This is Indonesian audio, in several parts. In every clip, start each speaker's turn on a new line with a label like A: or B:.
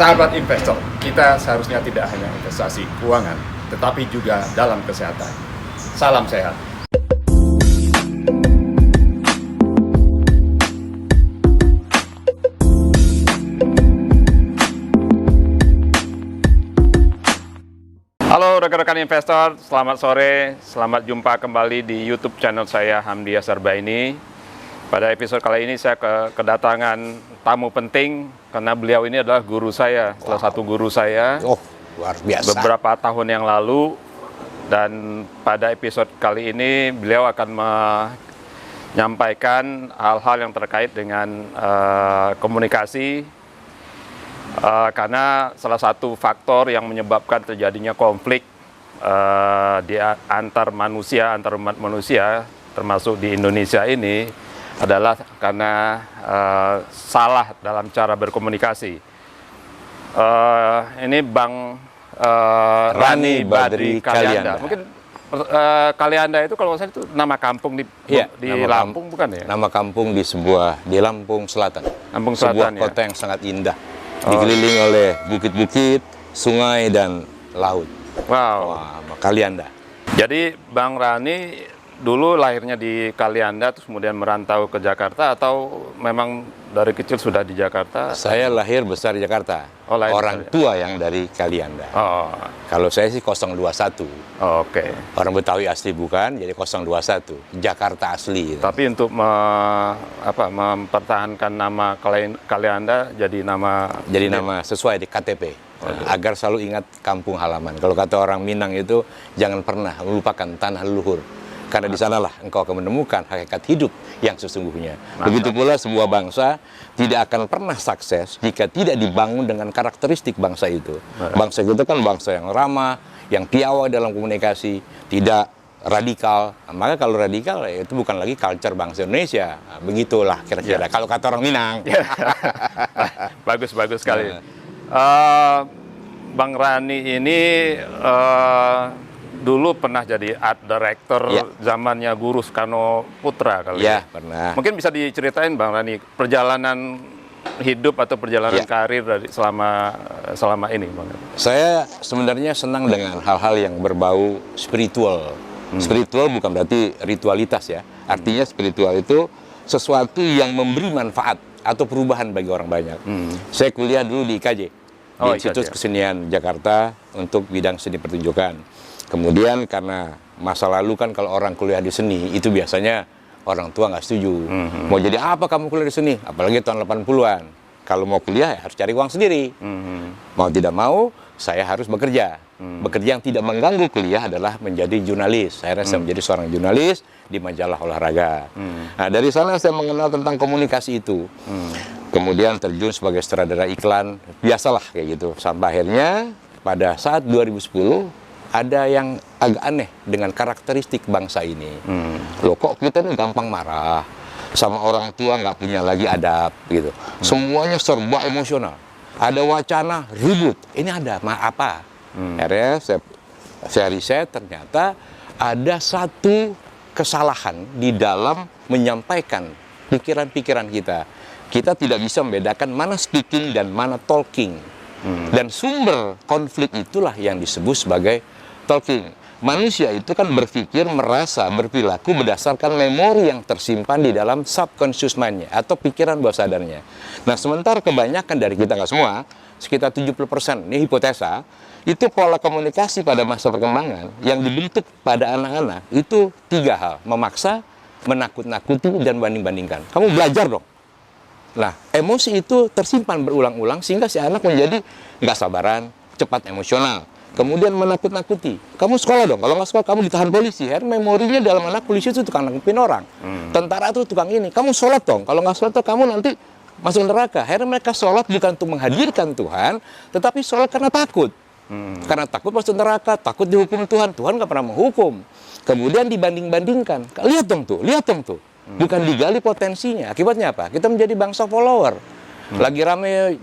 A: Sahabat investor, kita seharusnya tidak hanya investasi keuangan, tetapi juga dalam kesehatan. Salam sehat. Halo rekan-rekan investor, selamat sore, selamat jumpa kembali di YouTube channel saya Hamdi Asarbaini. Pada episode kali ini saya kedatangan tamu penting karena beliau ini adalah guru saya, salah satu guru saya.
B: Oh, luar biasa.
A: Beberapa tahun yang lalu, dan pada episode kali ini beliau akan menyampaikan hal-hal yang terkait dengan komunikasi. Karena salah satu faktor yang menyebabkan terjadinya konflik di antar umat manusia, termasuk di Indonesia ini, adalah karena salah dalam cara berkomunikasi. Ini Bang Rani Badri Kalianda. Mungkin Kalianda itu kalau saya itu nama kampung di Lampung, bukan ya?
B: Nama kampung di Lampung Selatan.
A: Lampung Selatan,
B: sebuah kota yang sangat indah. Dikelilingi oleh bukit-bukit, sungai, dan laut.
A: Wow.
B: Wah, Kalianda.
A: Jadi Bang Rani dulu lahirnya di Kalianda, terus kemudian merantau ke Jakarta, atau memang dari kecil sudah di Jakarta?
B: Saya lahir besar di Jakarta. Orang tua yang dari Kalianda.
A: Oh.
B: Kalau saya sih 021.
A: Oh, oke.
B: Orang Betawi asli bukan, jadi 021. Jakarta asli.
A: Tapi untuk mempertahankan nama Kalianda jadi nama
B: sesuai di KTP. Agar selalu ingat kampung halaman. Kalau kata orang Minang itu, jangan pernah melupakan tanah leluhur. Karena di sanalah engkau akan menemukan hakikat hidup yang sesungguhnya. Begitu pula sebuah bangsa tidak akan pernah sukses jika tidak dibangun dengan karakteristik bangsa itu. Bangsa itu kan bangsa yang ramah, yang piawai dalam komunikasi, tidak radikal. Maka kalau radikal itu bukan lagi culture bangsa Indonesia. Begitulah kira-kira kalau kata orang Minang.
A: Bagus sekali. Bang Rani ini dulu pernah jadi art director zamannya Guru Soekarno Putra kali ya?
B: Pernah.
A: Mungkin bisa diceritain Bang Rani perjalanan hidup atau perjalanan karir dari selama ini, Bang.
B: Saya sebenarnya senang dengan hal-hal yang berbau spiritual. Spiritual bukan berarti ritualitas ya. Artinya spiritual itu sesuatu yang memberi manfaat atau perubahan bagi orang banyak. Saya kuliah dulu di IKJ, di Institut Kesenian Jakarta untuk bidang seni pertunjukan. Kemudian karena masa lalu kan kalau orang kuliah di seni itu biasanya orang tua nggak setuju. Mau jadi apa kamu kuliah di seni? Apalagi tahun 80-an. Kalau mau kuliah ya harus cari uang sendiri. Mau tidak mau saya harus bekerja. Bekerja yang tidak mengganggu kuliah adalah menjadi jurnalis. Akhirnya saya menjadi seorang jurnalis di majalah olahraga. Nah, dari sana saya mengenal tentang komunikasi itu. Kemudian terjun sebagai sutradara iklan. Biasalah kayak gitu. Sampai akhirnya pada saat 2010 ada yang agak aneh dengan karakteristik bangsa ini. Loh, kok kita ini gampang marah sama orang tua, nggak punya lagi adab gitu. Semuanya serba emosional. Ada wacana ribut. Ini ada apa? Akhirnya saya riset, ternyata ada satu kesalahan di dalam menyampaikan pikiran-pikiran kita. Kita tidak bisa membedakan mana speaking dan mana talking. Dan sumber konflik itulah yang disebut sebagai talking. Manusia itu kan berpikir, merasa, berperilaku berdasarkan memori yang tersimpan di dalam subconscious mind-nya atau pikiran bawah sadarnya. Nah, sementara kebanyakan dari kita, nggak semua, sekitar 70%, ini hipotesa, itu pola komunikasi pada masa perkembangan yang dibentuk pada anak-anak itu 3 hal: memaksa, menakut-nakuti, dan banding-bandingkan. Kamu belajar dong. Nah, emosi itu tersimpan berulang-ulang sehingga si anak menjadi nggak sabaran, cepat emosional. Kemudian menakut-nakuti. Kamu sekolah dong, kalau nggak sekolah kamu ditahan polisi. Akhirnya memorinya dalam anak polisi itu tukang nangkepin orang. Tentara itu tukang ini. Kamu sholat dong, kalau nggak sholat kamu nanti masuk neraka. Akhirnya mereka sholat bukan untuk menghadirkan Tuhan, tetapi sholat karena takut. Karena takut masuk neraka, takut dihukum Tuhan. Tuhan nggak pernah menghukum. Kemudian dibanding-bandingkan. Lihat dong tuh. Bukan digali potensinya. Akibatnya apa? Kita menjadi bangsa follower. Lagi rame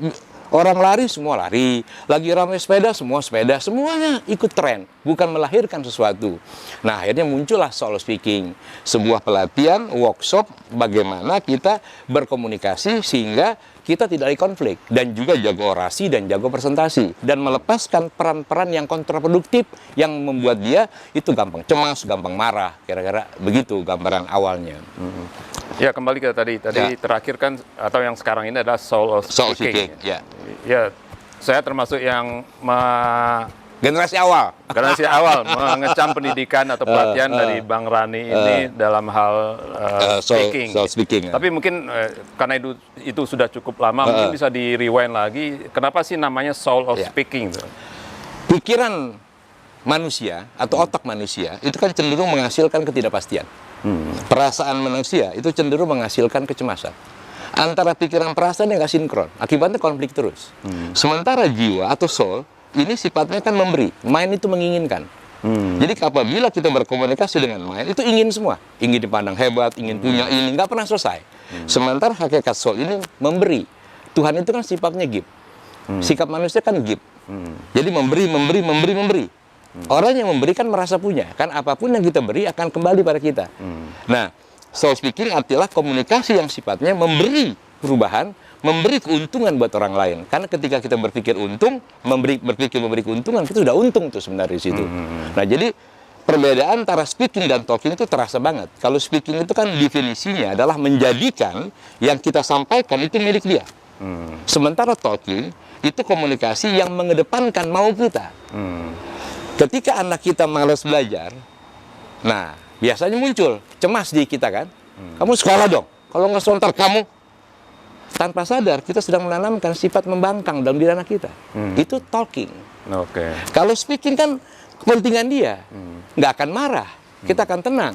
B: Orang lari, semua lari. Lagi ramai sepeda, semua sepeda. Semuanya ikut tren, bukan melahirkan sesuatu. Nah, akhirnya muncullah soul speaking. Sebuah pelatihan, workshop, bagaimana kita berkomunikasi sehingga kita tidak ada konflik. Dan juga jago orasi dan jago presentasi. Dan melepaskan peran-peran yang kontraproduktif yang membuat dia itu gampang cemas, gampang marah. Kira-kira begitu gambaran awalnya.
A: Ya, kembali ke tadi terakhir kan, atau yang sekarang ini adalah soul of
B: Soul
A: speaking.
B: speaking, ya.
A: Ya, saya termasuk yang
B: Generasi awal.
A: generasi awal mengecam pendidikan atau pelatihan dari Bang Rani ini dalam hal speaking.
B: Soul speaking.
A: Tapi mungkin karena itu sudah cukup lama, mungkin bisa di rewind lagi. Kenapa sih namanya soul of speaking?
B: Pikiran manusia atau otak manusia itu kan cenderung menghasilkan ketidakpastian. Perasaan manusia itu cenderung menghasilkan kecemasan. Antara pikiran perasaan yang nggak sinkron, akibatnya konflik terus. Sementara jiwa atau soul ini sifatnya kan memberi, mind itu menginginkan. Jadi apabila kita berkomunikasi dengan mind itu ingin semua, ingin dipandang hebat, ingin punya ini, nggak pernah selesai. Sementara hakikat soul ini memberi. Tuhan itu kan sifatnya give. Sikap manusia kan give. Jadi memberi. Orang yang memberikan merasa punya, kan apapun yang kita beri akan kembali pada kita. Nah, soul speaking adalah komunikasi yang sifatnya memberi perubahan, memberi keuntungan buat orang lain. Karena ketika kita berpikir untung, berpikir memberi keuntungan, kita sudah untung tuh sebenarnya di situ. Nah, jadi perbedaan antara speaking dan talking itu terasa banget. Kalau speaking itu kan definisinya adalah menjadikan yang kita sampaikan itu milik dia. Sementara talking itu komunikasi yang mengedepankan mau kita. Ketika anak kita malas belajar, nah biasanya muncul cemas di kita kan. Kamu sekolah dong, kalau nggak sekolah kamu. Tanpa sadar kita sedang menanamkan sifat membangkang dalam diri anak kita. Itu talking.
A: Oke.
B: Kalau speaking kan kepentingan dia, nggak akan marah, kita akan tenang.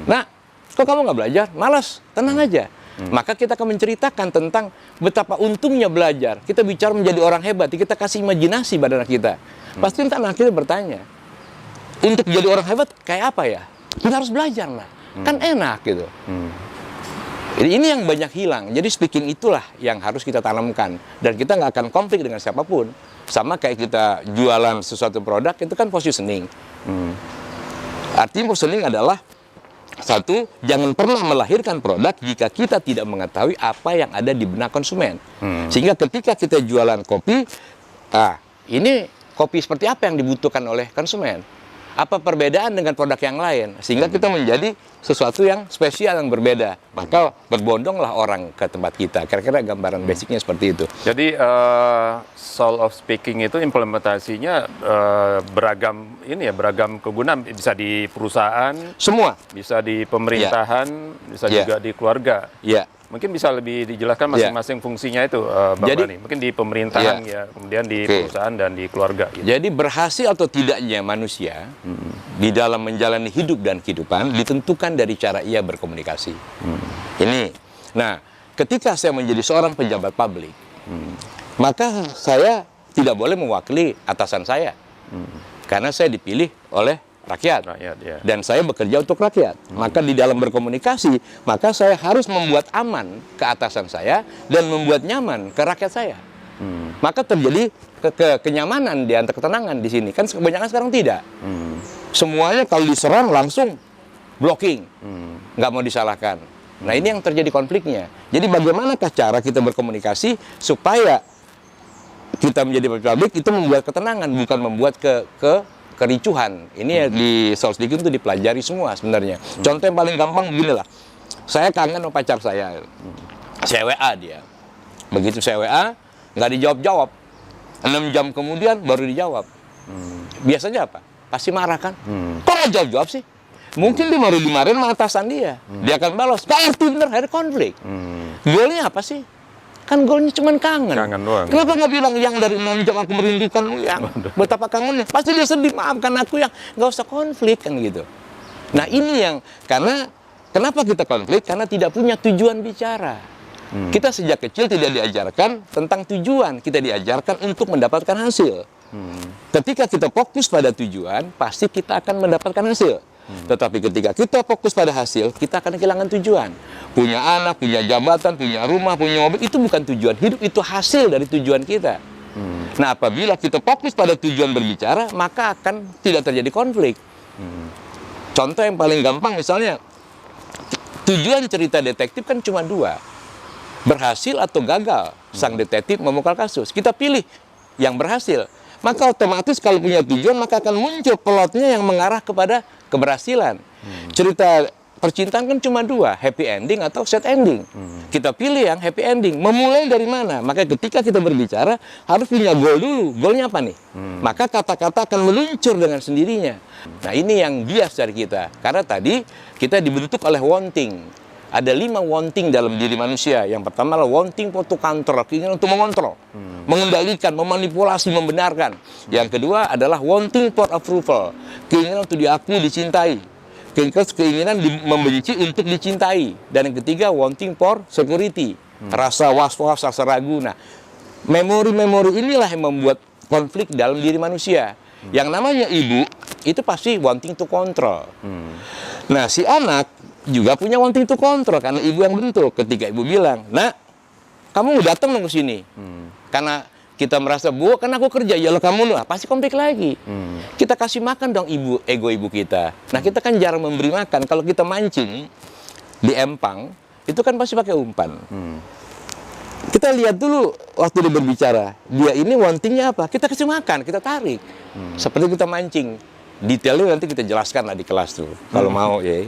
B: Nah, kok kamu nggak belajar? Malas, tenang aja. Maka kita akan menceritakan tentang betapa untungnya belajar. Kita bicara menjadi orang hebat, kita kasih imajinasi pada anak kita. Pasti nanti anak kita bertanya, untuk jadi orang hebat kayak apa ya? Kita harus belajar lah, kan enak gitu. Jadi ini yang banyak hilang. Jadi speaking itulah yang harus kita tanamkan. Dan kita nggak akan konflik dengan siapapun. Sama kayak kita jualan sesuatu produk, itu kan positioning. Artinya positioning adalah satu, jangan pernah melahirkan produk jika kita tidak mengetahui apa yang ada di benak konsumen. Sehingga ketika kita jualan kopi, ini kopi seperti apa yang dibutuhkan oleh konsumen? Apa perbedaan dengan produk yang lain? Sehingga kita menjadi sesuatu yang spesial, yang berbeda. Maka berbondonglah orang ke tempat kita. Kira-kira gambaran basicnya seperti itu.
A: Jadi soul of speaking itu implementasinya beragam beragam kegunaan, bisa di perusahaan,
B: Semua.
A: bisa di pemerintahan, bisa juga di keluarga.
B: Ya.
A: Mungkin bisa lebih dijelaskan masing-masing fungsinya itu, Bang Rani. Mungkin di pemerintahan kemudian di perusahaan dan di keluarga. Gitu.
B: Jadi berhasil atau tidaknya manusia di dalam menjalani hidup dan kehidupan ditentukan dari cara ia berkomunikasi. Ini. Nah, ketika saya menjadi seorang pejabat publik, maka saya tidak boleh mewakili atasan saya. Karena saya dipilih oleh rakyat. Dan saya bekerja untuk rakyat. Maka di dalam berkomunikasi, maka saya harus membuat aman ke atasan saya dan membuat nyaman ke rakyat saya. Maka terjadi kenyamanan di antara ketenangan di sini. Kan kebanyakan sekarang tidak. Semuanya kalau diserang langsung blocking. Nggak mau disalahkan. Nah, ini yang terjadi konfliknya. Jadi bagaimanakah cara kita berkomunikasi supaya kita menjadi publik itu membuat ketenangan, bukan membuat kericuhan. Ini di soul speaking itu dipelajari semua sebenarnya. Contoh yang paling gampang beginilah. Saya kangen sama pacar saya. Saya WA dia. Begitu saya WA, nggak dijawab-jawab. 6 jam kemudian baru dijawab. Biasanya apa? Pasti marah kan? Kok nggak jawab-jawab sih? Mungkin dia baru dimarahin sama atasan dia. Dia akan balas. Nggak ngerti bener, ada konflik. Goalnya apa sih? Kan goalnya cuma kangen.
A: Kangen doang.
B: Kenapa nggak bilang yang dari 6 jam aku merindukanmu yang betapa kangennya? Pasti dia sedih, maafkan aku yang nggak usah konflik kan gitu. Nah ini yang karena kenapa kita konflik? Karena tidak punya tujuan bicara. Kita sejak kecil tidak diajarkan tentang tujuan, kita diajarkan untuk mendapatkan hasil. Ketika kita fokus pada tujuan, pasti kita akan mendapatkan hasil. Tetapi ketika kita fokus pada hasil, kita akan kehilangan tujuan. Punya anak, punya jabatan, punya rumah, punya mobil, itu bukan tujuan hidup, itu hasil dari tujuan kita. Nah, apabila kita fokus pada tujuan berbicara, maka akan tidak terjadi konflik. Contoh yang paling gampang misalnya, tujuan cerita detektif kan cuma dua. Berhasil atau gagal sang detektif membongkar kasus. Kita pilih yang berhasil. Maka otomatis kalau punya tujuan, maka akan muncul plotnya yang mengarah kepada keberhasilan. Cerita percintaan kan cuma dua, happy ending atau sad ending. Kita pilih yang happy ending. Memulai dari mana? Maka ketika kita berbicara, harus punya goal dulu. Goalnya apa nih? Maka kata-kata akan meluncur dengan sendirinya. Nah, ini yang bias dari kita. Karena tadi kita dibentuk oleh wanting. Ada 5 wanting dalam diri manusia. Yang pertama adalah wanting to control, keinginan untuk mengontrol, mengendalikan, memanipulasi, membenarkan. Yang kedua adalah wanting for approval, keinginan untuk diakui, dicintai. Keinginan membenci untuk dicintai. Dan yang ketiga wanting for security, rasa was-was, rasa ragu. Nah, memori-memori inilah yang membuat konflik dalam diri manusia. Yang namanya ibu itu pasti wanting to control. Nah, si anak juga punya wanting to control karena ibu yang bentuk. Ketika ibu bilang, "Nak, kamu datang dong ke sini." Karena kita merasa, "Bu, kan aku kerja." "Ya lo kamu lah." Pasti konflik lagi. Kita kasih makan dong ego ibu kita. Nah, kita kan jarang memberi makan. Kalau kita mancing di empang, itu kan pasti pakai umpan. Kita lihat dulu waktu dia berbicara, dia ini wantingnya apa? Kita kasih makan, kita tarik. Seperti kita mancing. Detailnya nanti kita jelaskan lah di kelas tuh, kalau mau ya.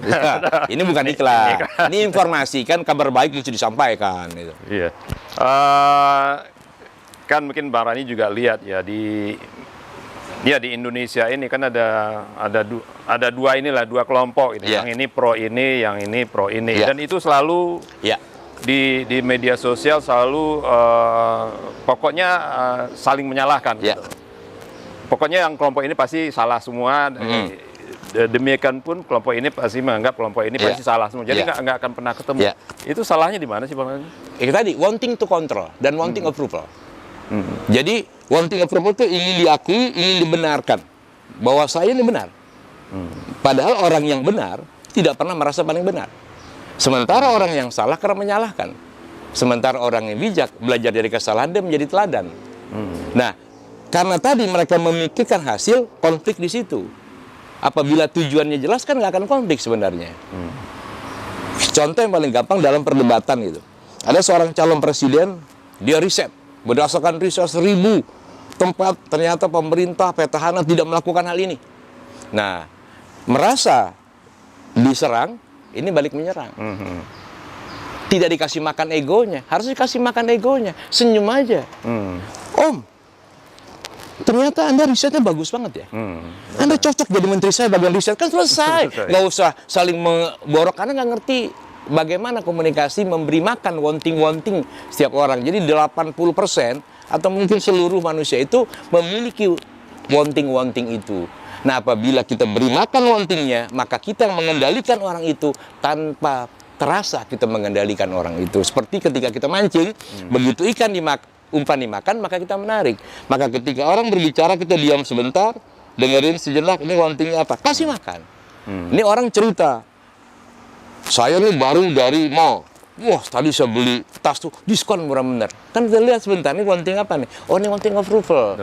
B: Ini bukan iklan, ini informasi, kan kabar baik mesti disampaikan. Gitu.
A: Iya. Kan mungkin Bang Rani juga lihat ya di Indonesia ini kan ada dua kelompok ini. Yang ini pro ini, yang ini pro ini, dan itu selalu di media sosial selalu pokoknya saling menyalahkan. Gitu. Pokoknya yang kelompok ini pasti salah semua. Demikian pun kelompok ini pasti menganggap kelompok ini pasti salah semua. Jadi nggak akan pernah ketemu. Itu salahnya di mana sih Bang Rani?
B: Tadi wanting to control dan wanting approval. Jadi wanting approval itu ingin diakui, ingin dibenarkan bahwa saya ini benar. Padahal orang yang benar tidak pernah merasa paling benar. Sementara orang yang salah karena menyalahkan. Sementara orang yang bijak belajar dari kesalahan dia menjadi teladan. Nah, karena tadi mereka memikirkan hasil, konflik di situ. Apabila tujuannya jelas kan nggak akan konflik sebenarnya. Contoh yang paling gampang dalam perdebatan gitu. Ada seorang calon presiden, dia riset. Berdasarkan riset 1000 tempat, ternyata pemerintah, petahana tidak melakukan hal ini. Nah, merasa diserang, ini balik menyerang. Tidak dikasih makan egonya, harus dikasih makan egonya. Senyum aja. Om, ternyata Anda risetnya bagus banget ya. Anda cocok jadi menteri saya bagian riset, kan selesai. Nggak usah saling memborok, karena nggak ngerti bagaimana komunikasi memberi makan wanting-wanting setiap orang. Jadi 80% atau mungkin seluruh manusia itu memiliki wanting-wanting itu. Nah, apabila kita beri makan wantingnya, maka kita mengendalikan orang itu tanpa terasa kita mengendalikan orang itu. Seperti ketika kita mancing, begitu ikan umpan dimakan, maka kita menarik. Maka ketika orang berbicara, kita diam sebentar, dengerin sejenak, ini wantingnya apa? Kasih makan. Ini orang cerita, saya nih baru dari mall. Wah, tadi saya beli tas tuh, diskon murah bener. Kan kita lihat sebentar, ini wanting apa nih? Oh, ini wanting approval.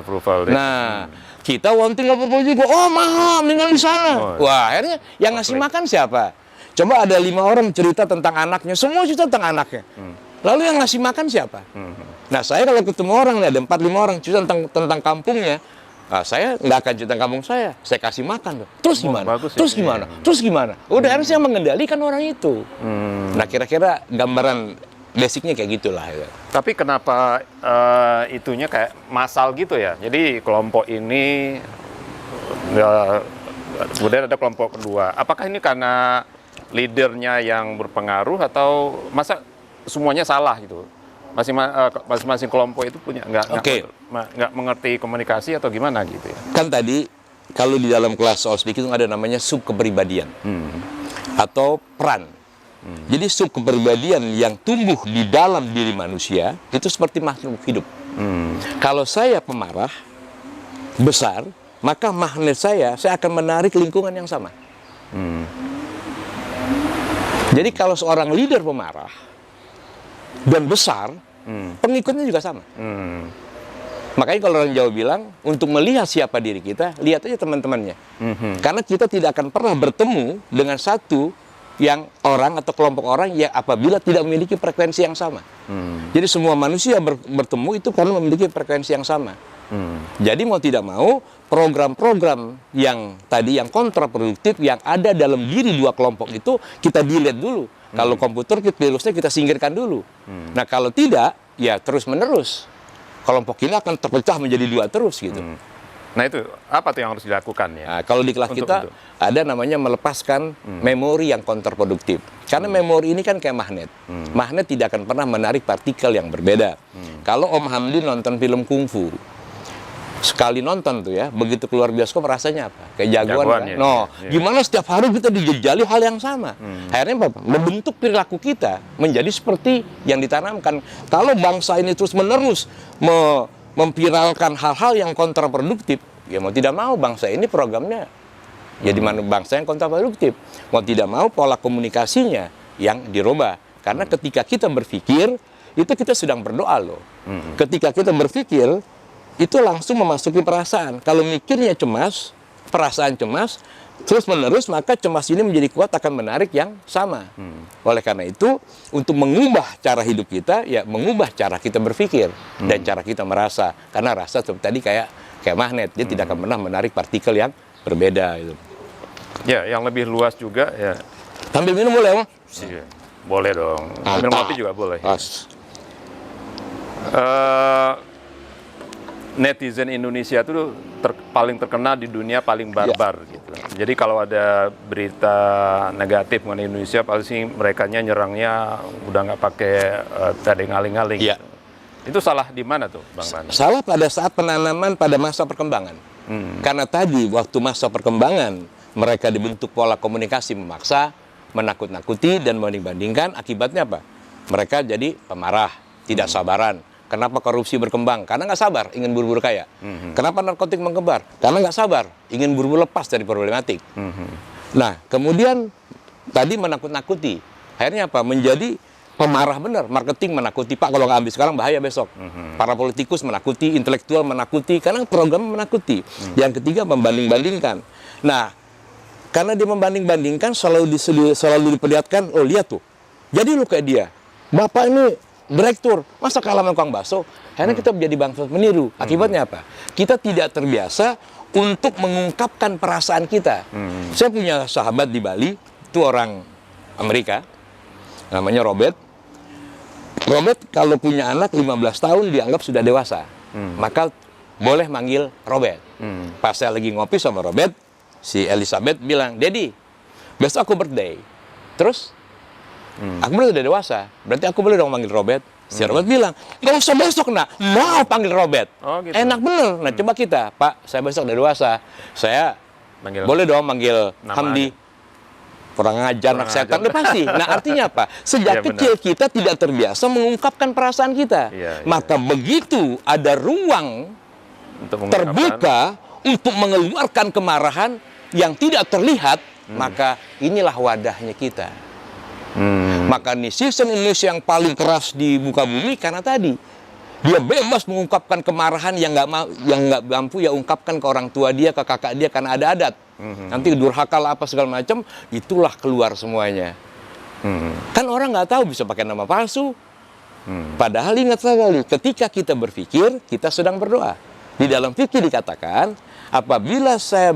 B: Nah, kita wanting approval juga. Oh, mahal, mendingan di sana. Wah, akhirnya yang ngasih makan siapa? Coba ada 5 orang cerita tentang anaknya, semua cerita tentang anaknya. Lalu yang ngasih makan siapa? Nah, saya kalau ketemu orang, ada 4-5 orang cerita tentang kampungnya, saya nggak akan cerita kampung saya kasih makan. Terus gimana? Terus gimana? Udah harus yang mengendalikan orang itu. Nah, kira-kira gambaran basicnya kayak gitulah. Ya.
A: Tapi kenapa itunya kayak massal gitu ya? Jadi kelompok ini, kemudian ada kelompok kedua. Apakah ini karena leadernya yang berpengaruh atau masa semuanya salah gitu? Masing-masing kelompok itu punya nggak mengerti komunikasi atau gimana gitu ya?
B: Kan tadi kalau di dalam kelas soal speaking ada namanya sub kepribadian atau peran. Jadi sub kepribadian yang tumbuh di dalam diri manusia itu seperti makhluk hidup. Kalau saya pemarah besar, maka magnet saya akan menarik lingkungan yang sama. Jadi kalau seorang leader pemarah dan besar, pengikutnya juga sama. Makanya kalau orang Jawa bilang, untuk melihat siapa diri kita, lihat aja teman-temannya. Karena kita tidak akan pernah bertemu dengan satu yang orang atau kelompok orang yang apabila tidak memiliki frekuensi yang sama. Jadi semua manusia bertemu itu karena memiliki frekuensi yang sama. Jadi mau tidak mau, program-program yang tadi yang kontraproduktif yang ada dalam diri dua kelompok itu kita delete dulu. Kalau komputer, virusnya kita singkirkan dulu. Nah kalau tidak, ya terus-menerus. Kelompok ini akan terpecah menjadi dua terus gitu.
A: Nah itu, apa tuh yang harus dilakukan ya?
B: Nah, kalau di kelas kita ada namanya melepaskan memori yang kontraproduktif. Karena memori ini kan kayak magnet. Magnet tidak akan pernah menarik partikel yang berbeda. Kalau Om Hamdi nonton film kungfu, sekali nonton tuh ya, begitu keluar bioskop rasanya apa? Kayak jagoan kan?
A: Ya,
B: No, gimana setiap hari kita dijejali hal yang sama? Akhirnya apa? Membentuk perilaku kita menjadi seperti yang ditanamkan. Kalau bangsa ini terus-menerus memviralkan hal-hal yang kontraproduktif, ya mau tidak mau bangsa ini programnya jadi bangsa yang kontraproduktif. Mau tidak mau pola komunikasinya yang dirubah. Karena ketika kita berpikir, itu kita sedang berdoa loh. Ketika kita berpikir, itu langsung memasuki perasaan. Kalau mikirnya cemas, perasaan cemas, terus-menerus, maka cemas ini menjadi kuat akan menarik yang sama. Oleh karena itu, untuk mengubah cara hidup kita, ya mengubah cara kita berpikir dan cara kita merasa. Karena rasa seperti tadi kayak magnet, dia tidak akan pernah menarik partikel yang berbeda. Gitu.
A: Ya, yang lebih luas juga ya.
B: Sambil minum boleh, Om?
A: Boleh dong. Sambil ngopi juga boleh. Netizen Indonesia itu paling terkenal di dunia, paling barbar gitu. Jadi kalau ada berita negatif mengenai Indonesia, pasti mereka nyerangnya udah nggak pakai tadi ngaling-ngaling.
B: Gitu.
A: Itu salah di mana tuh, Bang Rani?
B: Salah pada saat penanaman pada masa perkembangan. Karena tadi waktu masa perkembangan mereka dibentuk pola komunikasi memaksa, menakut-nakuti dan membanding-bandingkan. Akibatnya apa? Mereka jadi pemarah, tidak sabaran. Kenapa korupsi berkembang? Karena nggak sabar, ingin buru-buru kaya. Kenapa narkotik menggembar? Karena nggak sabar, ingin buru-buru lepas dari problematik. Nah, kemudian tadi menakut-nakuti. Akhirnya apa? Menjadi pemarah benar. Marketing menakuti, Pak kalau nggak ambil sekarang bahaya besok. Para politikus menakuti, intelektual menakuti, karena program menakuti. Yang ketiga, membanding-bandingkan. Nah, karena dia membanding-bandingkan, selalu diperlihatkan, oh lihat tuh, jadi lu kayak dia. Bapak ini direktur, masa kalah sama tukang bakso? Akhirnya kita menjadi bangsa meniru. Akibatnya apa? Kita tidak terbiasa untuk mengungkapkan perasaan kita. Saya punya sahabat di Bali, itu orang Amerika, namanya Robert. Robert kalau punya anak 15 tahun dianggap sudah dewasa. Maka boleh manggil Robert. Pas saya lagi ngopi sama Robert, si Elizabeth bilang, "Daddy, besok aku birthday." Terus? Aku udah dewasa, berarti aku boleh dong manggil Robert. Si Robert bilang, nggak usah besok nak, mau panggil Robert.
A: Oh, gitu.
B: Enak bener. Nah coba kita, Pak, saya besok udah dewasa, saya boleh dong manggil Hamdi. Kurang ajar, anak setan, udah pasti. Nah artinya apa? Sejak kecil kita tidak terbiasa mengungkapkan perasaan kita. Maka begitu ada ruang untuk terbuka untuk mengeluarkan kemarahan yang tidak terlihat, maka inilah wadahnya kita. Maka netizen Indonesia yang paling keras di muka bumi karena tadi dia bebas mengungkapkan kemarahan yang nggak mampu ya ungkapkan ke orang tua dia, ke kakak dia karena ada adat. Nanti durhaka lah apa segala macam, itulah keluar semuanya. Kan orang nggak tahu bisa pakai nama palsu. Padahal ingat sekali, ketika kita berpikir, kita sedang berdoa. Di dalam fikih dikatakan, apabila saya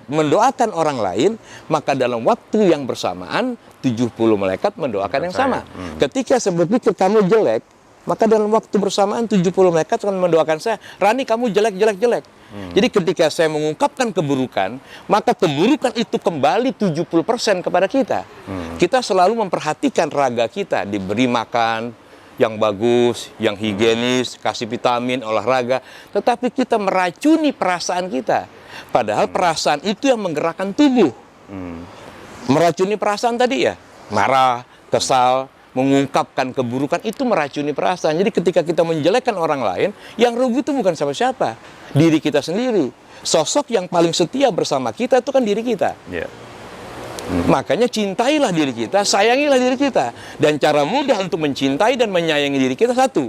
B: mendoakan orang lain, maka dalam waktu yang bersamaan 70 malaikat mendoakan yang sama. Ketika saya berpikir kamu jelek, maka dalam waktu bersamaan 70 malaikat akan mendoakan saya, Rani kamu jelek. Jadi ketika saya mengungkapkan keburukan, maka keburukan itu kembali 70% kepada kita. Kita selalu memperhatikan raga kita, diberi makan yang bagus, yang higienis, kasih vitamin, olahraga. Tetapi kita meracuni perasaan kita. Padahal perasaan itu yang menggerakkan tubuh. Meracuni perasaan tadi ya, marah, kesal, mengungkapkan keburukan, itu meracuni perasaan. Jadi ketika kita menjelekkan orang lain, yang rugi itu bukan siapa-siapa, diri kita sendiri. Sosok yang paling setia bersama kita itu kan diri kita. Makanya cintailah diri kita, sayangilah diri kita. Dan cara mudah untuk mencintai dan menyayangi diri kita satu,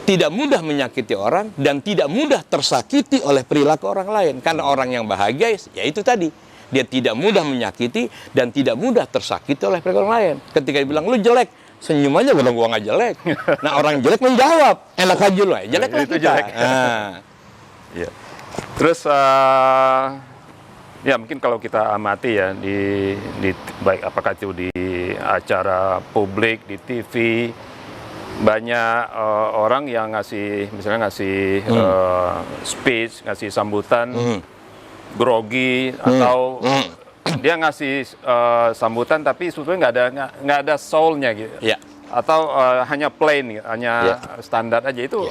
B: tidak mudah menyakiti orang dan tidak mudah tersakiti oleh perilaku orang lain. Karena orang yang bahagia, ya itu tadi, dia tidak mudah menyakiti dan tidak mudah tersakiti oleh perilaku orang lain. Ketika dia bilang, lu jelek, senyum aja, bilang gua nggak jelek. Nah, orang jelek menjawab, enak aja lu, jelek lah kita.
A: Jelek. Ya. Terus ya mungkin kalau kita amati ya di baik apakah itu di acara publik, di TV, banyak orang yang misalnya ngasih speech, ngasih sambutan grogi atau dia ngasih sambutan tapi sebetulnya nggak ada soul-nya gitu.
B: Ya.
A: Atau hanya plain, hanya standar aja. Itu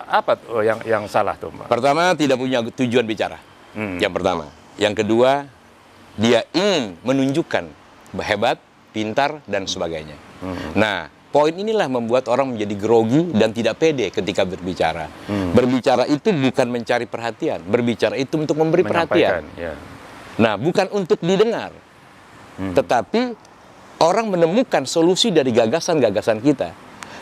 A: apa tuh yang salah tuh, Mbak?
B: Pertama, tidak punya tujuan bicara. Yang pertama. Yang kedua, dia ingin menunjukkan hebat, pintar, dan sebagainya. Nah, poin inilah membuat orang menjadi grogi dan tidak pede ketika berbicara. Berbicara itu bukan mencari perhatian. Berbicara itu untuk memberi perhatian.
A: Ya.
B: Nah, bukan untuk didengar. Tetapi orang menemukan solusi dari gagasan-gagasan kita.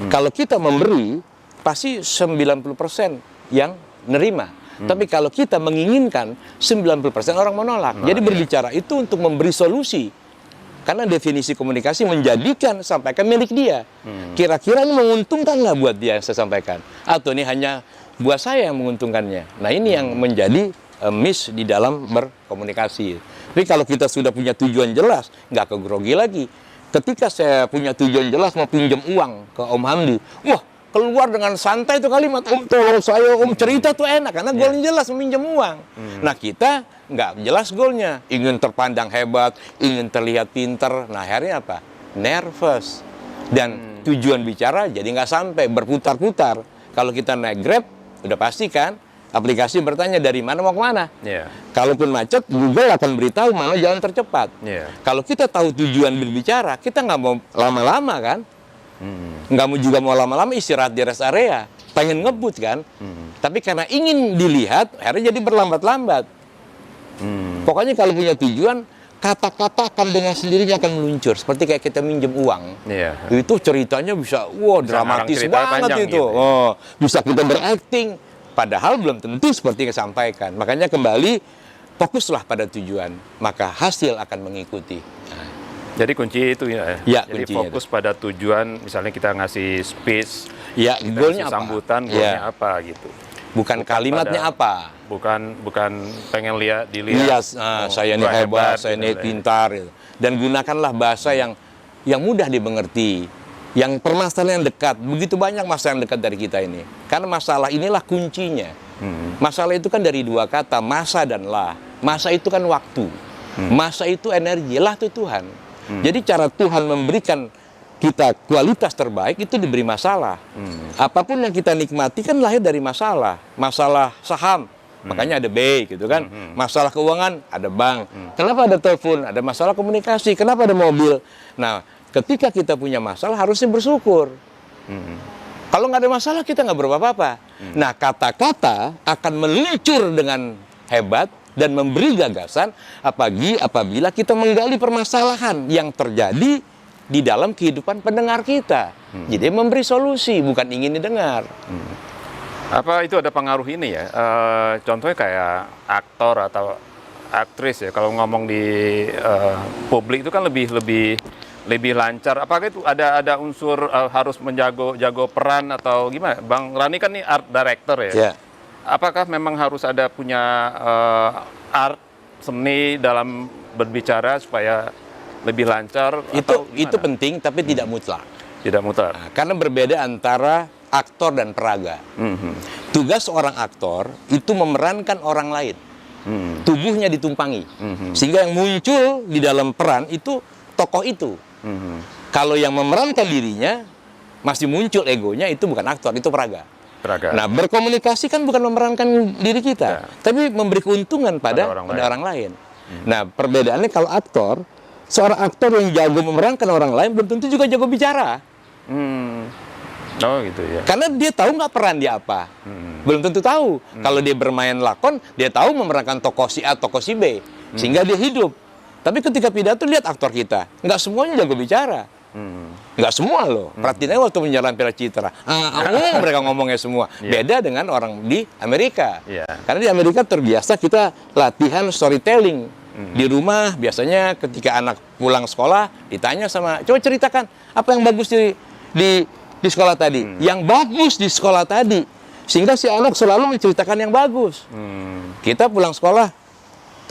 B: Kalau kita memberi, pasti 90% yang nerima. Tapi kalau kita menginginkan, 90% orang menolak. Jadi berbicara itu untuk memberi solusi. Karena definisi komunikasi menjadikan sampaikan milik dia. Kira-kira ini menguntungkan nggak buat dia yang saya sampaikan? Atau ini hanya buat saya yang menguntungkannya? Nah, ini yang menjadi miss di dalam berkomunikasi. Tapi kalau kita sudah punya tujuan jelas, nggak kegrogi lagi. Ketika saya punya tujuan jelas mau pinjam uang ke Om Hamdi, wah, keluar dengan santai itu kalimat, Om tolong saya, Om cerita tuh enak, karena goalnya jelas meminjam uang. Nah, kita nggak jelas goalnya, ingin terpandang hebat, ingin terlihat pinter, nah akhirnya apa? Nervous. Dan tujuan bicara jadi nggak sampai, berputar-putar. Kalau kita naik Grab, udah pasti kan, aplikasi bertanya dari mana mau kemana. Kalaupun macet, Google akan beritahu mana jalan tercepat. Kalau kita tahu tujuan berbicara, kita nggak mau lama-lama kan. Nggak mau juga mau lama-lama istirahat di rest area, pengen ngebut kan. Tapi karena ingin dilihat, akhirnya jadi berlambat-lambat. Pokoknya kalau punya tujuan, kata-kata akan dengan sendirinya akan meluncur. Seperti kayak kita minjem uang. Itu ceritanya bisa, wah dramatis banget itu.
A: Gitu, ya.
B: Bisa kita berakting. Padahal belum tentu seperti yang disampaikan. Makanya kembali, fokuslah pada tujuan. Maka hasil akan mengikuti.
A: Jadi kunci itu ya. Jadi fokus pada tujuan, misalnya kita ngasih speech,
B: ya, goalnya apa?
A: Sambutan, goalnya apa gitu.
B: Bukan kalimatnya apa.
A: Bukan pengen dilihat.
B: Saya ini hebat, saya ini pintar. Gitu. Dan gunakanlah bahasa yang mudah dimengerti. Yang permasalahan yang dekat. Begitu banyak masalah yang dekat dari kita ini. Karena masalah inilah kuncinya. Masalah itu kan dari dua kata, masa dan lah. Masa itu kan waktu. Masa itu energi, lah itu Tuhan. Jadi cara Tuhan memberikan kita kualitas terbaik itu diberi masalah. Apapun yang kita nikmati kan lahir dari masalah. Masalah saham, makanya ada B gitu kan. Masalah keuangan, ada bank. Kenapa ada telepon? Ada masalah komunikasi. Kenapa ada mobil? Nah, ketika kita punya masalah harusnya bersyukur. Kalau nggak ada masalah kita nggak berapa-apa. Nah, kata-kata akan meluncur dengan hebat dan memberi gagasan apabila kita menggali permasalahan yang terjadi di dalam kehidupan pendengar kita. Jadi memberi solusi, bukan ingin didengar.
A: Apa itu ada pengaruh ini ya? Contohnya kayak aktor atau aktris ya, kalau ngomong di publik itu kan lebih lancar. Apakah itu ada unsur harus jago peran atau gimana? Bang Rani kan nih art director ya. Apakah memang harus ada punya art seni dalam berbicara supaya lebih lancar?
B: Itu penting, tapi tidak mutlak.
A: Tidak mutlak.
B: Nah, karena berbeda antara aktor dan peraga. Tugas seorang aktor itu memerankan orang lain. Tubuhnya ditumpangi. Sehingga yang muncul di dalam peran itu tokoh itu. Kalau yang memerankan dirinya masih muncul egonya, itu bukan aktor, itu peraga. Nah, berkomunikasi kan bukan memerankan diri kita, tapi memberi keuntungan pada orang lain. Nah, perbedaannya kalau aktor, seorang aktor yang jago memerankan orang lain belum tentu juga jago bicara.
A: Oh gitu ya.
B: Karena dia tahu nggak peran dia apa. Belum tentu tahu. Kalau dia bermain lakon, dia tahu memerankan tokoh si A, tokoh si B. Sehingga dia hidup. Tapi ketika pidato lihat aktor kita, nggak semuanya jago bicara. Nggak semua loh. Perhatiin aja waktu menjalan Piala Citra. Mereka ngomongnya semua. Beda dengan orang di Amerika. Karena di Amerika terbiasa kita latihan storytelling. Di rumah biasanya ketika anak pulang sekolah ditanya sama, coba ceritakan apa yang bagus di sekolah tadi. Yang bagus di sekolah tadi. Sehingga si anak selalu menceritakan yang bagus. Kita pulang sekolah,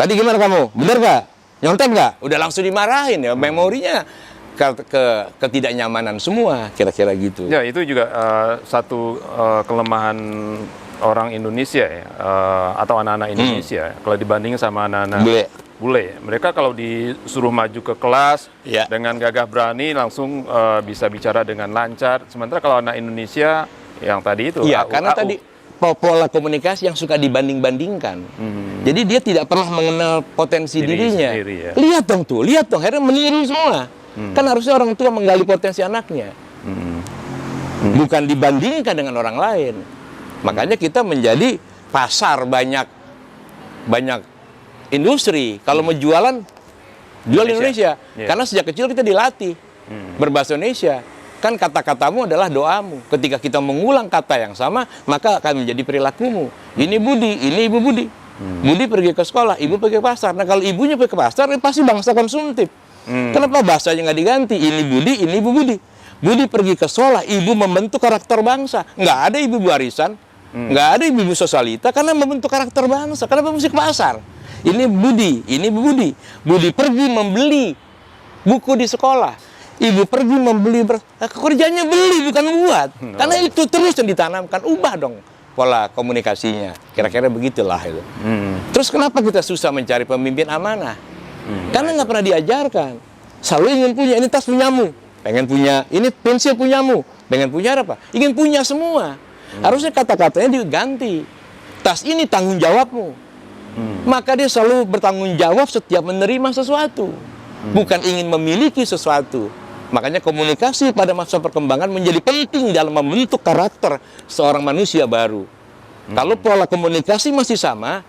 B: tadi gimana kamu? Bener nggak? Nyontek nggak? Udah langsung dimarahin ya. Memorinya ketidaknyamanan semua, kira-kira gitu.
A: Ya, itu juga satu kelemahan orang Indonesia ya, atau anak-anak Indonesia. Kalau dibandingin sama anak-anak bule, mereka kalau disuruh maju ke kelas dengan gagah berani langsung bisa bicara dengan lancar. Sementara kalau anak Indonesia yang tadi itu,
B: karena tadi pola komunikasi yang suka dibanding-bandingkan. Jadi dia tidak pernah mengenal potensi dirinya. Lihat dong, akhirnya meniru semua. Kan harusnya orang tua menggali potensi anaknya, bukan dibandingkan dengan orang lain. Makanya kita menjadi pasar banyak industri. Kalau mau jual Indonesia. Karena sejak kecil kita dilatih berbahasa Indonesia. Kan kata-katamu adalah doamu. Ketika kita mengulang kata yang sama, maka akan menjadi perilakumu. Ini Budi, ini Ibu Budi. Budi pergi ke sekolah, Ibu pergi ke pasar. Nah kalau ibunya pergi ke pasar, pasti bangsa konsumtif. Kenapa bahasanya nggak diganti? Ini Budi, ini Ibu Budi. Budi pergi ke sekolah, Ibu membentuk karakter bangsa. Nggak ada ibu warisan, nggak ada ibu sosialita, karena membentuk karakter bangsa. Kenapa mesti ke pasar? Ini Budi, ini Ibu Budi. Budi pergi membeli buku di sekolah. Ibu pergi membeli, kerjanya beli bukan buat. Karena itu terus yang ditanamkan, ubah dong pola komunikasinya. Kira-kira begitulah itu. Terus kenapa kita susah mencari pemimpin amanah? Karena nggak pernah diajarkan. Selalu ingin punya, ini tas punyamu. Pengen punya, ini pensil punyamu. Pengen punya apa? Ingin punya semua. Harusnya kata-katanya diganti. Tas ini tanggung jawabmu. Maka dia selalu bertanggung jawab setiap menerima sesuatu. Bukan ingin memiliki sesuatu. Makanya komunikasi pada masa perkembangan menjadi penting dalam membentuk karakter seorang manusia baru. Kalau pola komunikasi masih sama,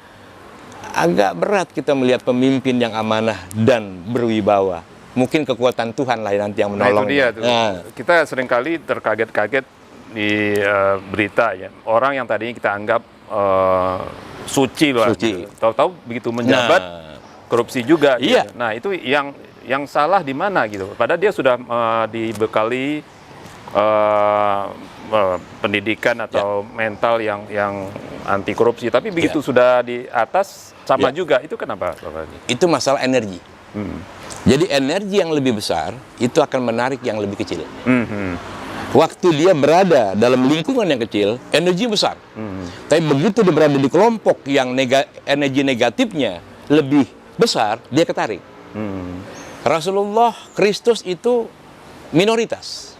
B: agak berat kita melihat pemimpin yang amanah dan berwibawa. Mungkin kekuatan Tuhan lah nanti yang menolong.
A: Nah, itu dia tuh. Kita seringkali terkaget-kaget di berita ya. Orang yang tadinya kita anggap suci loh. Gitu. Tahu-tahu begitu menjabat korupsi juga. Gitu. Nah, itu yang salah di mana gitu. Padahal dia sudah dibekali pendidikan atau mental yang anti korupsi, tapi begitu sudah di atas sama juga. Itu kenapa, Bapak?
B: Itu masalah energi. Jadi energi yang lebih besar itu akan menarik yang lebih kecil. Waktu dia berada dalam lingkungan yang kecil, energi besar. Tapi begitu dia berada di kelompok yang energi negatifnya lebih besar, dia ketarik. Rasulullah Kristus itu minoritas.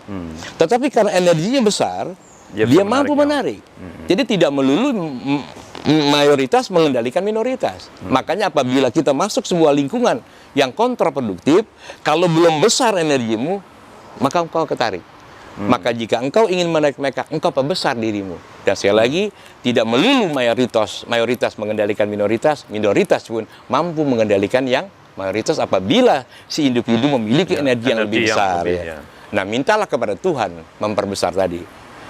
B: Tetapi karena energinya besar, dia mampu menarik. Jadi tidak melulu mayoritas mengendalikan minoritas. Makanya apabila kita masuk sebuah lingkungan yang kontraproduktif, kalau belum besar energimu, maka engkau ketarik. Maka jika engkau ingin menarik mereka, engkau perbesar dirimu. Dan sekali lagi, tidak melulu mayoritas mengendalikan minoritas, minoritas pun mampu mengendalikan yang mayoritas apabila si individu memiliki energi yang lebih besar. Nah, mintalah kepada Tuhan memperbesar tadi.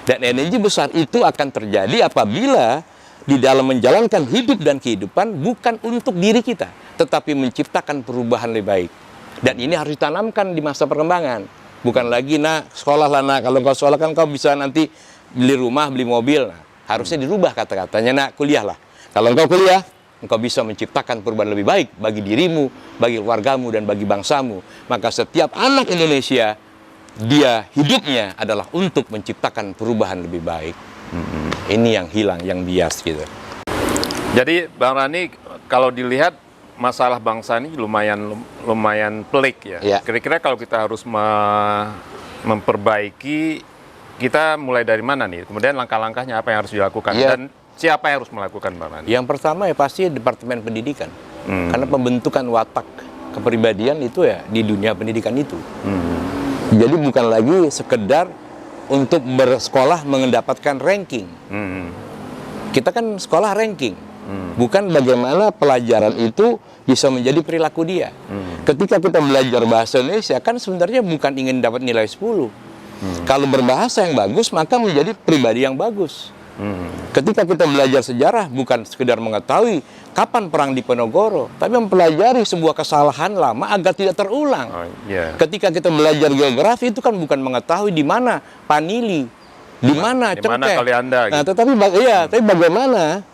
B: Dan energi besar itu akan terjadi apabila di dalam menjalankan hidup dan kehidupan bukan untuk diri kita, tetapi menciptakan perubahan lebih baik. Dan ini harus ditanamkan di masa perkembangan. Bukan lagi, sekolah lah, kalau kau sekolah kan kau bisa nanti beli rumah, beli mobil. Nah, harusnya dirubah kata-katanya, kuliah lah. Kalau engkau kuliah, engkau bisa menciptakan perubahan lebih baik bagi dirimu, bagi keluargamu, dan bagi bangsamu. Maka setiap anak Indonesia, dia hidupnya adalah untuk menciptakan perubahan lebih baik. Ini yang hilang, yang bias gitu.
A: Jadi Bang Rani, kalau dilihat masalah bangsa ini lumayan pelik ya. Kira-kira kalau kita harus memperbaiki, kita mulai dari mana nih? Kemudian langkah-langkahnya apa yang harus dilakukan dan siapa yang harus melakukan, Bang Rani?
B: Yang pertama ya pasti Departemen Pendidikan. Karena pembentukan watak kepribadian itu ya di dunia pendidikan itu. Jadi bukan lagi sekedar untuk bersekolah mendapatkan ranking. Kita kan sekolah ranking. bukan bagaimana pelajaran itu bisa menjadi perilaku dia. Ketika kita belajar bahasa Indonesia, kan sebenarnya bukan ingin dapat nilai 10. Kalau berbahasa yang bagus, maka menjadi pribadi yang bagus. Ketika kita belajar sejarah, bukan sekedar mengetahui kapan perang di Ponorogo, tapi mempelajari sebuah kesalahan lama agar tidak terulang. Ketika kita belajar geografi, itu kan bukan mengetahui di mana Panili, di mana Cengkeh.
A: Kalianda, gitu.
B: Nah, tapi bagaimana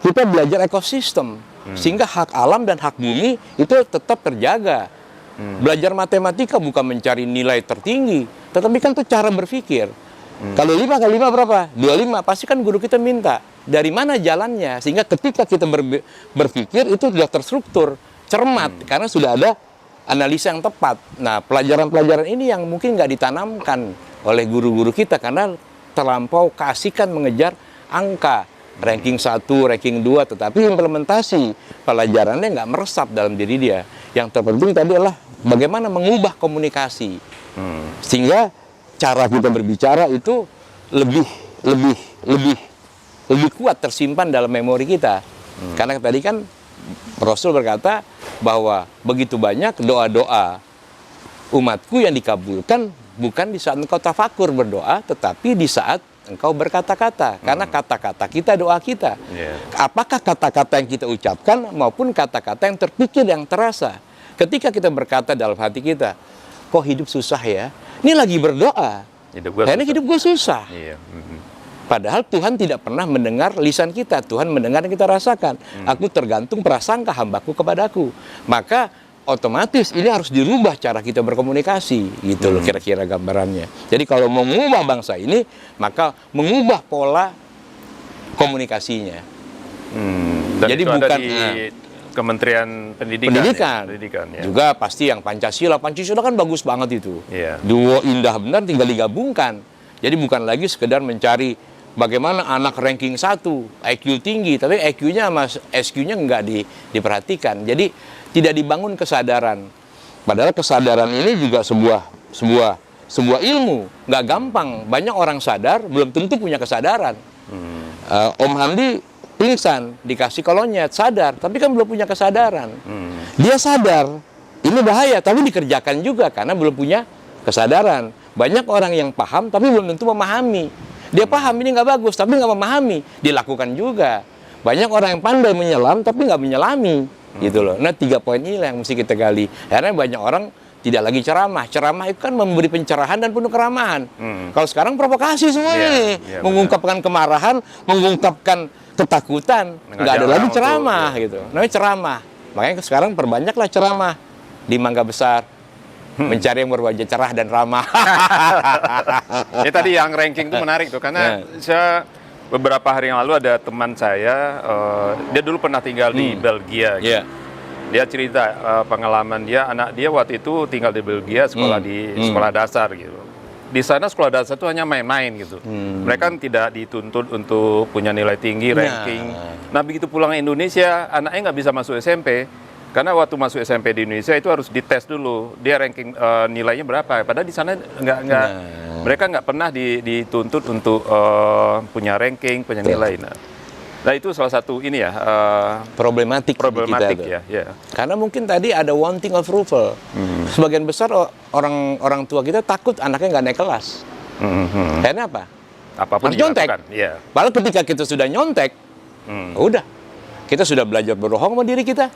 B: kita belajar ekosistem, sehingga hak alam dan hak bumi itu tetap terjaga. Belajar matematika bukan mencari nilai tertinggi, tetapi kan itu cara berpikir. Kalau 5 kali 5 berapa? 25. Pasti kan guru kita minta dari mana jalannya, sehingga ketika kita berpikir itu sudah terstruktur, cermat, karena sudah ada analisa yang tepat. Nah, pelajaran-pelajaran ini yang mungkin nggak ditanamkan oleh guru-guru kita karena terlampau keasikan mengejar angka, ranking 1, ranking 2, tetapi implementasi pelajarannya nggak meresap dalam diri dia. Yang terpenting tadi adalah bagaimana mengubah komunikasi, sehingga cara kita berbicara itu lebih kuat tersimpan dalam memori kita. Karena tadi kan Rasul berkata bahwa begitu banyak doa-doa umatku yang dikabulkan bukan di saat engkau tafakur berdoa, tetapi di saat engkau berkata-kata. Karena kata-kata kita doa kita. Apakah kata-kata yang kita ucapkan maupun kata-kata yang terpikir, yang terasa. Ketika kita berkata dalam hati kita, kok hidup susah ya? Ini lagi berdoa. Hidup gue susah. Padahal Tuhan tidak pernah mendengar lisan kita. Tuhan mendengar yang kita rasakan. Aku tergantung prasangka hambaku kepadaku. Maka otomatis ini harus dirubah cara kita berkomunikasi. Gitu loh kira-kira gambarannya. Jadi kalau mau mengubah bangsa ini, maka mengubah pola komunikasinya.
A: Dan
B: jadi
A: itu
B: bukan
A: ada di Kementerian Pendidikan ya.
B: Juga pasti yang Pancasila kan bagus banget itu. Duo indah benar, tinggal digabungkan. Jadi bukan lagi sekedar mencari bagaimana anak ranking 1, IQ tinggi, tapi IQ-nya sama SQ-nya nggak diperhatikan. Jadi tidak dibangun kesadaran. Padahal kesadaran ini juga sebuah ilmu, nggak gampang. Banyak orang sadar belum tentu punya kesadaran. Om Hamdi pingsan, dikasih kolonyet, sadar, tapi kan belum punya kesadaran. Dia sadar, ini bahaya, tapi dikerjakan juga karena belum punya kesadaran. Banyak orang yang paham, tapi belum tentu memahami. Dia paham ini nggak bagus, tapi nggak memahami, dilakukan juga. Banyak orang yang pandai menyelam, tapi nggak menyelami, gitu loh. Nah, 3 poin ini yang mesti kita gali. Karena banyak orang tidak lagi ceramah. Ceramah itu kan memberi pencerahan dan penuh keramahan. Kalau sekarang provokasi semua nih, mengungkapkan kemarahan, mengungkapkan ketakutan, nggak ada lagi ceramah gitu. Namanya ceramah. Makanya sekarang perbanyaklah ceramah di Mangga Besar, mencari yang berwajah cerah dan ramah.
A: Ini tadi yang ranking itu menarik tuh, karena saya beberapa hari yang lalu ada teman saya, dia dulu pernah tinggal di Belgia. Gitu. Dia cerita pengalaman dia, anak dia waktu itu tinggal di Belgia, sekolah di sekolah dasar gitu. Di sana sekolah dasar itu hanya main-main gitu. Mereka tidak dituntut untuk punya nilai tinggi, ranking. Nah, begitu pulang ke Indonesia, anaknya nggak bisa masuk SMP. Karena waktu masuk SMP di Indonesia itu harus dites dulu. Dia ranking nilainya berapa. Padahal di sana mereka nggak pernah dituntut untuk punya ranking, punya nilai. Nah, itu salah satu ini ya problematik kita ya.
B: Karena mungkin tadi ada wanting approval. Sebagian besar orang tua kita takut anaknya nggak naik kelas. Karena apa?
A: Apapun
B: nyontek. Padahal ketika kita sudah nyontek, udah kita sudah belajar berbohong sama diri kita,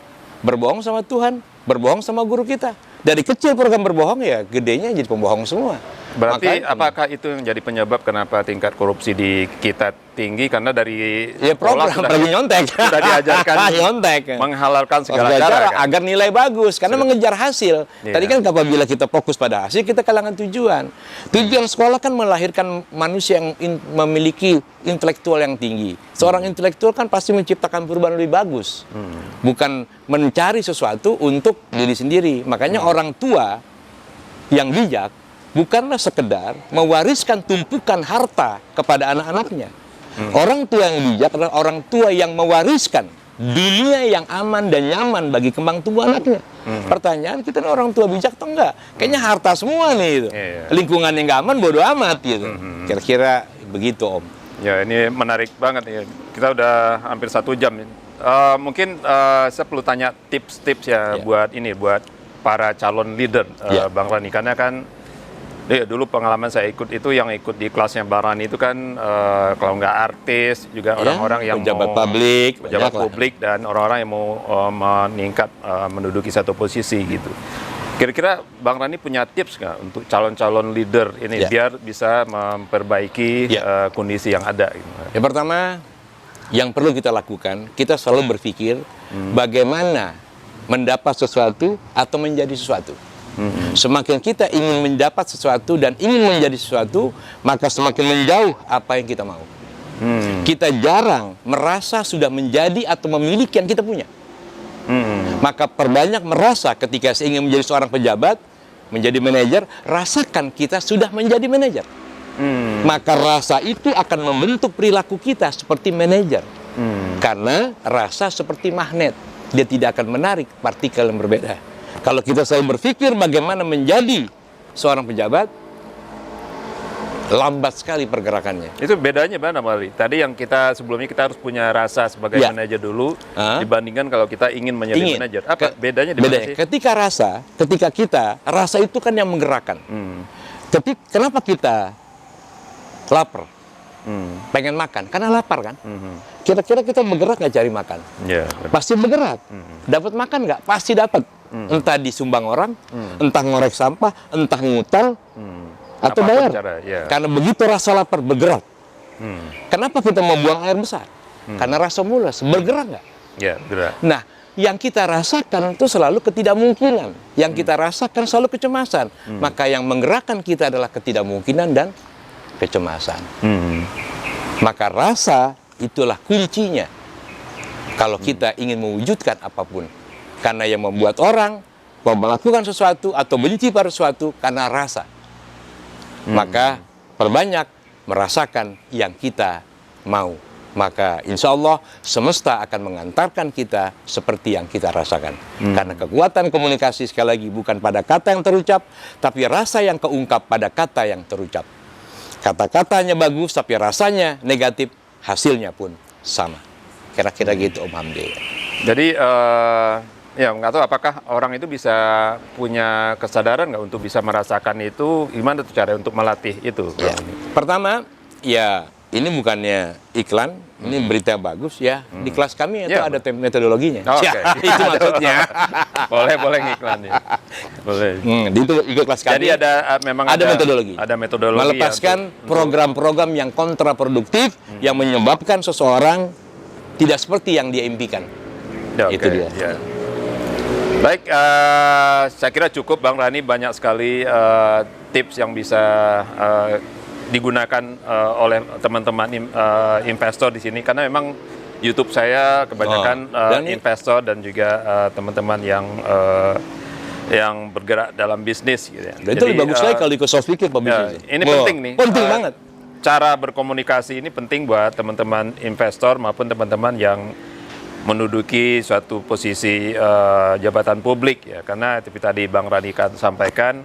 B: berbohong sama Tuhan, berbohong sama guru kita. Dari kecil program berbohong ya, gedenya jadi pembohong semua.
A: Berarti apakah itu yang jadi penyebab kenapa tingkat korupsi di kita tinggi? Karena dari
B: program lagi nyontek.
A: Sudah diajarkan nyontek, menghalalkan segala cara kan?
B: Agar nilai bagus, karena mengejar hasil. Tadi kan apabila kita fokus pada hasil, kita kehilangan tujuan. Tujuan sekolah kan melahirkan manusia yang memiliki intelektual yang tinggi. Seorang intelektual kan pasti menciptakan perubahan lebih bagus. Bukan mencari sesuatu untuk diri sendiri. Makanya orang tua yang bijak bukanlah sekedar mewariskan tumpukan harta kepada anak-anaknya. Orang tua yang bijak adalah orang tua yang mewariskan dunia yang aman dan nyaman bagi kembang tumbuh anaknya. Pertanyaan, kita orang tua bijak atau enggak? Kayaknya harta semua nih itu. Lingkungan yang nggak aman bodo amat gitu. Kira-kira begitu, Om.
A: Ya, ini menarik banget ya. Kita udah hampir 1 jam Mungkin saya perlu tanya tips-tips ya, buat para calon leader, Bang Rani, karena kan dulu pengalaman saya ikut itu, yang ikut di kelasnya Bang Rani itu kan kalau nggak artis juga orang-orang yang
B: pejabat
A: publik dan orang-orang yang mau meningkat menduduki satu posisi gitu. Kira-kira Bang Rani punya tips nggak untuk calon-calon leader ini biar bisa memperbaiki kondisi yang ada? Gitu.
B: Yang pertama, yang perlu kita lakukan, kita selalu berpikir bagaimana mendapat sesuatu atau menjadi sesuatu. Semakin kita ingin mendapat sesuatu dan ingin menjadi sesuatu, maka semakin menjauh apa yang kita mau. Kita jarang merasa sudah menjadi atau memiliki yang kita punya. Maka perbanyak merasa ketika saya ingin menjadi seorang pejabat, menjadi manajer, rasakan kita sudah menjadi manajer. Maka rasa itu akan membentuk perilaku kita seperti manajer. Karena rasa seperti magnet, dia tidak akan menarik partikel yang berbeda. Kalau kita selalu berpikir bagaimana menjadi seorang pejabat, lambat sekali pergerakannya.
A: Itu bedanya mana, Mari? Tadi yang sebelumnya kita harus punya rasa sebagai manajer dulu, dibandingkan kalau kita ingin menjadi manajer. Apa bedanya di mana sih?
B: Ketika kita rasa itu kan yang menggerakkan. Kenapa kita lapar? Pengen makan, karena lapar kan? Kira-kira kita bergerak nggak cari makan? Pasti bergerak. Dapat makan nggak? Pasti dapat. Entah disumbang orang, entah ngorek sampah, entah ngutal, atau bayar. Karena begitu rasa lapar bergerak. Kenapa kita mau buang air besar? Karena rasa mules. Bergerak nggak?
A: Gerak.
B: Nah, yang kita rasakan itu selalu ketidakmungkinan. Yang kita rasakan selalu kecemasan. Maka yang menggerakkan kita adalah ketidakmungkinan dan kecemasan. Maka rasa itulah kuncinya kalau kita ingin mewujudkan apapun. Karena yang membuat orang mau melakukan sesuatu atau benci pada sesuatu karena rasa. Maka perbanyak merasakan yang kita mau. Maka insya Allah semesta akan mengantarkan kita seperti yang kita rasakan. Karena kekuatan komunikasi sekali lagi bukan pada kata yang terucap, tapi rasa yang keungkap pada kata yang terucap. Kata-katanya bagus, tapi rasanya negatif, hasilnya pun sama. Kira-kira gitu, Om Hamdi.
A: Jadi, ya nggak tahu apakah orang itu bisa punya kesadaran nggak untuk bisa merasakan itu, gimana tuh cara untuk melatih itu?
B: Pertama, ya ini bukannya iklan, ini berita bagus ya. Di kelas kami itu ada metodologinya. Itu maksudnya.
A: boleh ngiklan ya. Boleh.
B: Itu ikut kelas kami.
A: Jadi memang ada metodologi. Ada metodologi.
B: Melepaskan program-program yang kontraproduktif yang menyebabkan seseorang tidak seperti yang dia impikan. Itu dia.
A: Baik, saya kira cukup, Bang Rani, banyak sekali tips yang bisa digunakan oleh teman-teman investor di sini, karena memang YouTube saya kebanyakan investor dan juga teman-teman yang bergerak dalam bisnis gitu ya.
B: Itu lebih bagus lagi kalau ikut soft skill pebisnis.
A: Ini penting nih.
B: Penting banget.
A: Cara berkomunikasi ini penting buat teman-teman investor maupun teman-teman yang menduduki suatu posisi jabatan publik ya, karena seperti tadi Bang Rani sampaikan,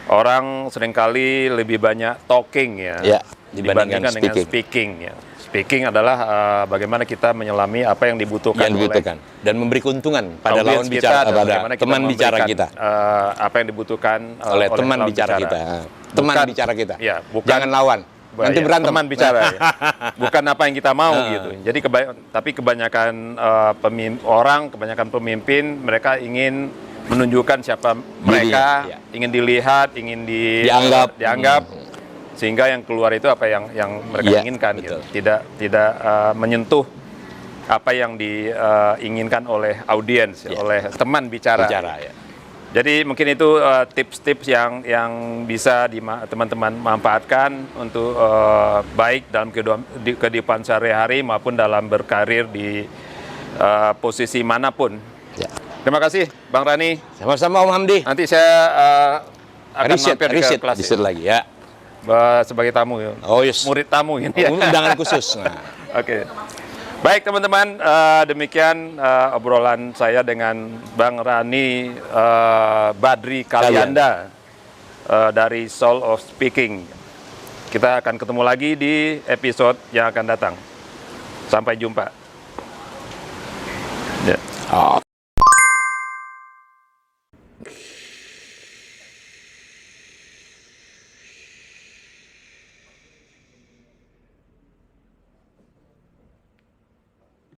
A: orang seringkali lebih banyak talking ya, dibandingkan dengan speaking ya. Speaking adalah bagaimana kita menyelami apa yang dibutuhkan,
B: dan memberi keuntungan pada lawan bicara, pada teman bicara kita.
A: Apa yang dibutuhkan
B: oleh teman bicara kita. Teman bicara kita.
A: Ya,
B: jangan lawan. Nanti berantem.
A: Teman bicara ya. Bukan apa yang kita mau gitu. Jadi tapi kebanyakan kebanyakan pemimpin, mereka ingin menunjukkan siapa mereka, ingin dilihat, ingin dianggap, sehingga yang keluar itu apa yang mereka inginkan gitu. Tidak menyentuh apa yang diinginkan oleh audiens, oleh teman bicara. Jadi mungkin itu tips-tips yang bisa teman-teman manfaatkan untuk baik dalam kehidupan sehari-hari maupun dalam berkarir di posisi manapun. Terima kasih, Bang Rani.
B: Sama-sama, Om Hamdi.
A: Nanti saya akan mampir ke kelas
B: lagi ya.
A: Sebagai tamu ya. Murid tamu ini.
B: Undangan khusus.
A: Oke. Baik teman-teman, demikian obrolan saya dengan Bang Rani Badri Kalyanda dari Soul of Speaking. Kita akan ketemu lagi di episode yang akan datang. Sampai jumpa.
B: Oh.